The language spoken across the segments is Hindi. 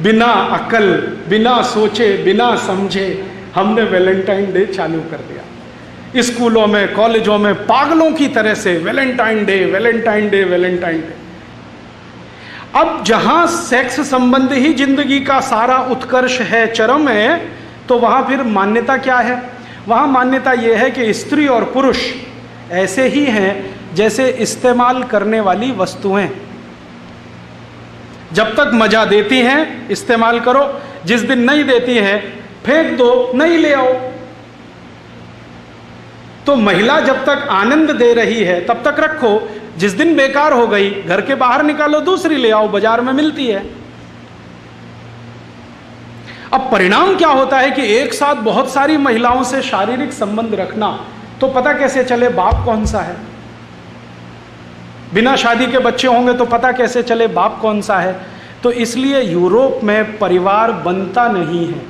बिना अकल, बिना सोचे, बिना समझे हमने वैलेंटाइन डे चालू कर दिया। स्कूलों में, कॉलेजों में पागलों की तरह से Valentine day, Valentine day, Valentine day. अब जहां सेक्स संबंध ही जिंदगी का सारा उत्कर्ष है, चरम है, तो वहां फिर मान्यता क्या है? वहां मान्यता यह है कि स्त्री और पुरुष ऐसे ही हैं जैसे इस्तेमाल करने वाली वस्तुएं। जब तक मजा देती हैं इस्तेमाल करो, जिस दिन नहीं देती हैं फेंक दो, नहीं ले आओ। तो महिला जब तक आनंद दे रही है तब तक रखो, जिस दिन बेकार हो गई घर के बाहर निकालो, दूसरी ले आओ, बाजार में मिलती है। अब परिणाम क्या होता है कि एक साथ बहुत सारी महिलाओं से शारीरिक संबंध रखना, तो पता कैसे चले बाप कौन सा है? बिना शादी के बच्चे होंगे तो पता कैसे चले बाप कौन सा है? तो इसलिए यूरोप में परिवार बनता नहीं है।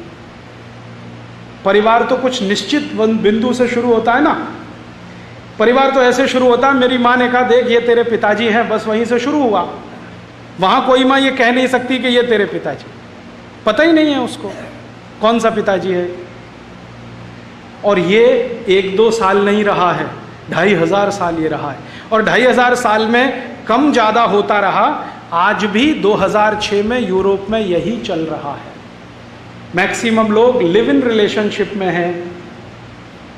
परिवार तो कुछ निश्चित बिंदु से शुरू होता है ना। परिवार तो ऐसे शुरू होता है, मेरी माँ ने कहा देख ये तेरे पिताजी हैं, बस वहीं से शुरू हुआ। वहां कोई माँ ये कह नहीं सकती कि ये तेरे पिताजी, पता ही नहीं है उसको कौन सा पिताजी है। और ये 1-2 साल नहीं रहा है, 2500 साल ये रहा है। और 2500 साल में कम ज्यादा होता रहा। आज भी 2006 में यूरोप में यही चल रहा है। मैक्सिमम लोग लिव इन रिलेशनशिप में हैं,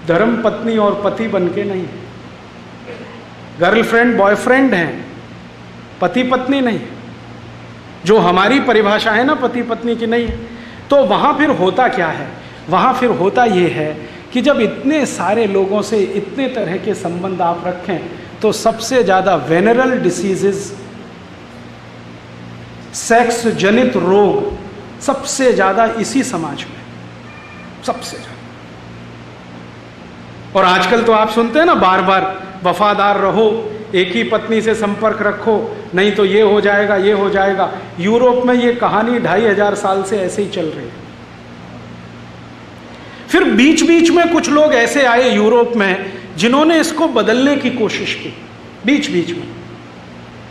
धर्म पत्नी और पति बनके नहीं, गर्लफ्रेंड बॉयफ्रेंड हैं, पति पत्नी नहीं, जो हमारी परिभाषा है ना पति पत्नी की नहीं है। तो वहां फिर होता क्या है? वहां फिर होता यह है कि जब इतने सारे लोगों से इतने तरह के संबंध आप रखें, तो सबसे ज्यादा वेनरल डिसीजेस, सेक्स जनित रोग सबसे ज्यादा इसी समाज में, सबसे ज्यादा। और आजकल तो आप सुनते हैं ना बार बार, वफादार रहो, एक ही पत्नी से संपर्क रखो, नहीं तो ये हो जाएगा, ये हो जाएगा। यूरोप में ये कहानी 2500 साल से ऐसे ही चल रही है। फिर बीच बीच में कुछ लोग ऐसे आए यूरोप में जिन्होंने इसको बदलने की कोशिश की। बीच बीच में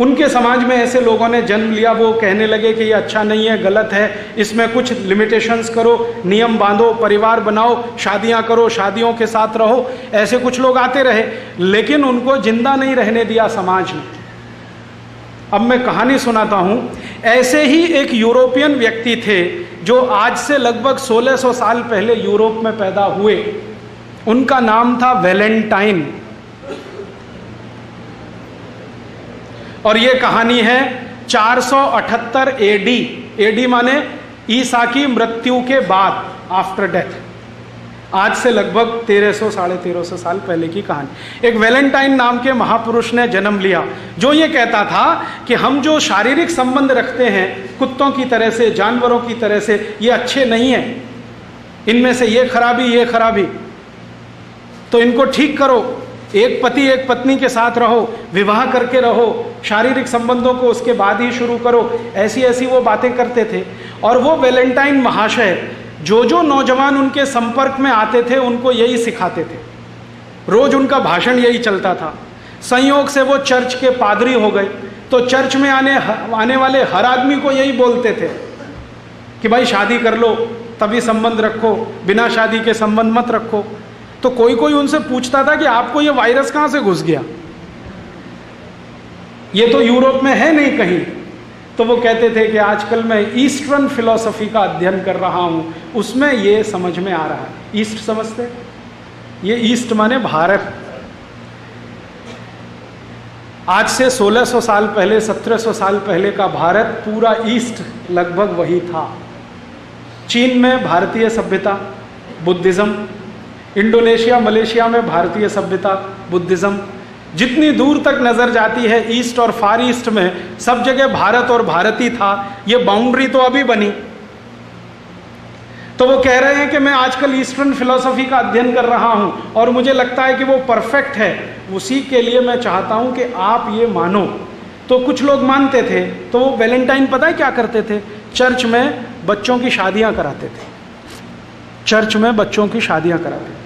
उनके समाज में ऐसे लोगों ने जन्म लिया, वो कहने लगे कि ये अच्छा नहीं है, गलत है, इसमें कुछ लिमिटेशंस करो, नियम बांधो, परिवार बनाओ, शादियां करो, शादियों के साथ रहो। ऐसे कुछ लोग आते रहे, लेकिन उनको जिंदा नहीं रहने दिया समाज ने। अब मैं कहानी सुनाता हूं। ऐसे ही एक यूरोपियन व्यक्ति थे जो आज से लगभग 1600 साल पहले यूरोप में पैदा हुए। उनका नाम था वैलेंटाइन। और ये कहानी है 478 एडी। एडी माने ईसा की मृत्यु के बाद, आफ्टर डेथ। आज से लगभग 1300 साढ़े 1300 साल पहले की कहानी। एक वैलेंटाइन नाम के महापुरुष ने जन्म लिया, जो ये कहता था कि हम जो शारीरिक संबंध रखते हैं कुत्तों की तरह से, जानवरों की तरह से, ये अच्छे नहीं हैं, इनमें से ये खराबी, तो इनको ठीक करो। एक पति एक पत्नी के साथ रहो, विवाह करके रहो, शारीरिक संबंधों को उसके बाद ही शुरू करो। ऐसी ऐसी वो बातें करते थे। और वो वैलेंटाइन महाशय जो नौजवान उनके संपर्क में आते थे उनको यही सिखाते थे। रोज उनका भाषण यही चलता था। संयोग से वो चर्च के पादरी हो गए, तो चर्च में आने वाले हर आदमी को यही बोलते थे कि भाई शादी कर लो, तभी संबंध रखो, बिना शादी के संबंध मत रखो। तो कोई कोई उनसे पूछता था कि आपको ये वायरस कहां से घुस गया, ये तो यूरोप में है नहीं कहीं। तो वो कहते थे कि आजकल मैं ईस्टर्न फिलॉसफी का अध्ययन कर रहा हूं, उसमें ये समझ में आ रहा है। ईस्ट समझते? ये ईस्ट माने भारत। आज से 1600 साल पहले, 1700 साल पहले का भारत, पूरा ईस्ट लगभग वही था। चीन में भारतीय सभ्यता, बुद्धिज्म। इंडोनेशिया, मलेशिया में भारतीय सभ्यता, बुद्धिज्म। जितनी दूर तक नजर जाती है ईस्ट और फार ईस्ट में, सब जगह भारत और भारती था। ये बाउंड्री तो अभी बनी। तो वो कह रहे हैं कि मैं आजकल ईस्टर्न फिलॉसफी का अध्ययन कर रहा हूं और मुझे लगता है कि वो परफेक्ट है। उसी के लिए मैं चाहता हूं कि आप ये मानो। तो कुछ लोग मानते थे। तो वो वैलेंटाइन पता है क्या करते थे? चर्च में बच्चों की शादियां कराते थे। चर्च में बच्चों की शादियां कराते थे।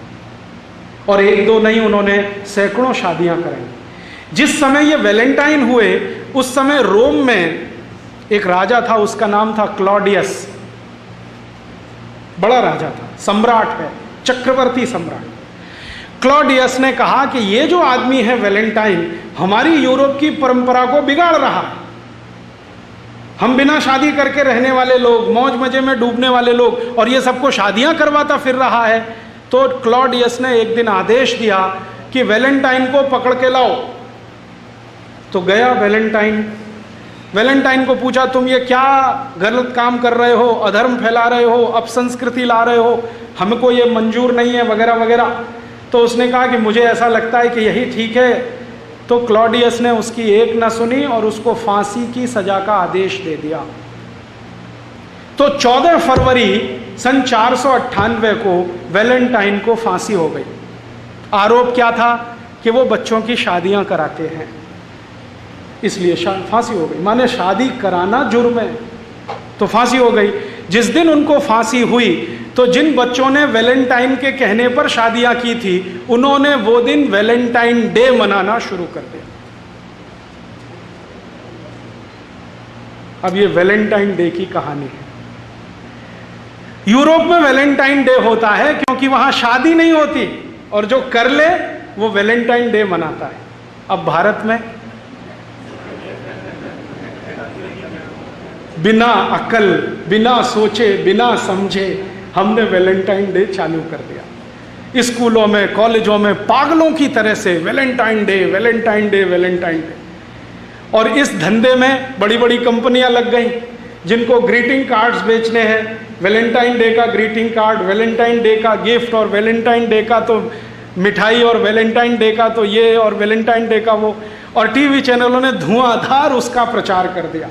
और 1-2 नहीं, उन्होंने सैकड़ों शादियां कराई। जिस समय ये वैलेंटाइन हुए उस समय रोम में एक राजा था, उसका नाम था क्लॉडियस, बड़ा राजा था, सम्राट है, चक्रवर्ती सम्राट। क्लॉडियस ने कहा कि ये जो आदमी है वैलेंटाइन, हमारी यूरोप की परंपरा को बिगाड़ रहा है। हम बिना शादी करके रहने वाले लोग, मौज मजे में डूबने वाले लोग, और ये सबको शादियां करवाता फिर रहा है। तो क्लॉडियस ने एक दिन आदेश दिया कि वैलेंटाइन को पकड़ के लाओ। तो गया वैलेंटाइन को पूछा, तुम ये क्या गलत काम कर रहे हो, अधर्म फैला रहे हो, अपसंस्कृति ला रहे हो, हमको ये मंजूर नहीं है, वगैरह वगैरह। तो उसने कहा कि मुझे ऐसा लगता है कि यही ठीक है। तो क्लॉडियस ने उसकी एक न सुनी और उसको फांसी की सजा का आदेश दे दिया। तो 14 फरवरी सन 498 को वैलेंटाइन को फांसी हो गई। आरोप क्या था कि वो बच्चों की शादियां कराते हैं, इसलिए फांसी हो गई। माने शादी कराना जुर्म है, तो फांसी हो गई। जिस दिन उनको फांसी हुई तो जिन बच्चों ने वैलेंटाइन के कहने पर शादियां की थी, उन्होंने वो दिन वैलेंटाइन डे मनाना शुरू कर दिया। अब ये वैलेंटाइन डे की कहानी है। यूरोप में वैलेंटाइन डे होता है क्योंकि वहां शादी नहीं होती, और जो कर ले वो वैलेंटाइन डे मनाता है। अब भारत में बिना अकल, बिना सोचे, बिना समझे हमने वैलेंटाइन डे चालू कर दिया। स्कूलों में, कॉलेजों में पागलों की तरह से Valentine day, Valentine day, Valentine day. और इस धंधे में बड़ी बड़ी कंपनियां लग गई जिनको ग्रीटिंग कार्ड्स बेचने हैं। वैलेंटाइन डे का ग्रीटिंग कार्ड, वैलेंटाइन डे का गिफ्ट, और वैलेंटाइन डे का तो मिठाई, और वैलेंटाइन डे का तो ये, और वैलेंटाइन डे का वो। और टीवी चैनलों ने धुआंधार उसका प्रचार कर दिया।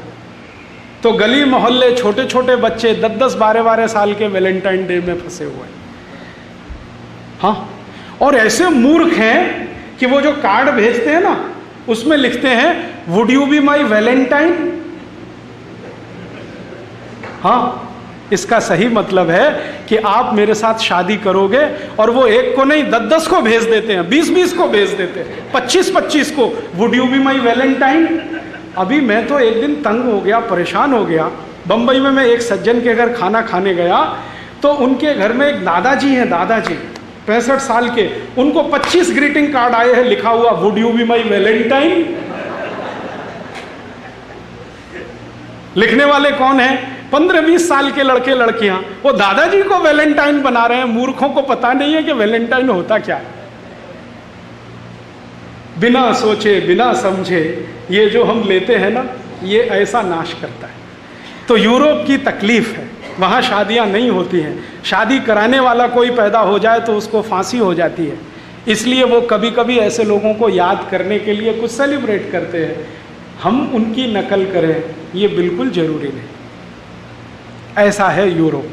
तो गली मोहल्ले छोटे छोटे बच्चे 10-10, 12-12 साल के वैलेंटाइन डे में फंसे हुए हैं। हाँ, और ऐसे मूर्ख हैं कि वो जो कार्ड भेजते हैं ना, उसमें लिखते हैं would you be my Valentine. हाँ, इसका सही मतलब है कि आप मेरे साथ शादी करोगे। और वो एक को नहीं 10-10 को भेज देते हैं, 20-20 को भेज देते हैं, 25-25 को, would you be my Valentine. अभी मैं तो एक दिन तंग हो गया, परेशान हो गया। बंबई में मैं एक सज्जन के घर खाना खाने गया, तो उनके घर में एक दादाजी हैं, दादाजी 65 साल के, उनको 25 ग्रीटिंग कार्ड आए हैं, लिखा हुआ would you be my Valentine. लिखने वाले कौन हैं? 15-20 साल के लड़के लड़कियां। वो दादाजी को वैलेंटाइन बना रहे हैं। मूर्खों को पता नहीं है कि वैलेंटाइन होता क्या है। बिना सोचे, बिना समझे ये जो हम लेते हैं ना, ये ऐसा नाश करता है। तो यूरोप की तकलीफ है, वहाँ शादियाँ नहीं होती हैं। शादी कराने वाला कोई पैदा हो जाए तो उसको फांसी हो जाती है। इसलिए वो कभी कभी ऐसे लोगों को याद करने के लिए कुछ सेलिब्रेट करते हैं। हम उनकी नकल करें ये बिल्कुल ज़रूरी नहीं। ऐसा है यूरोप।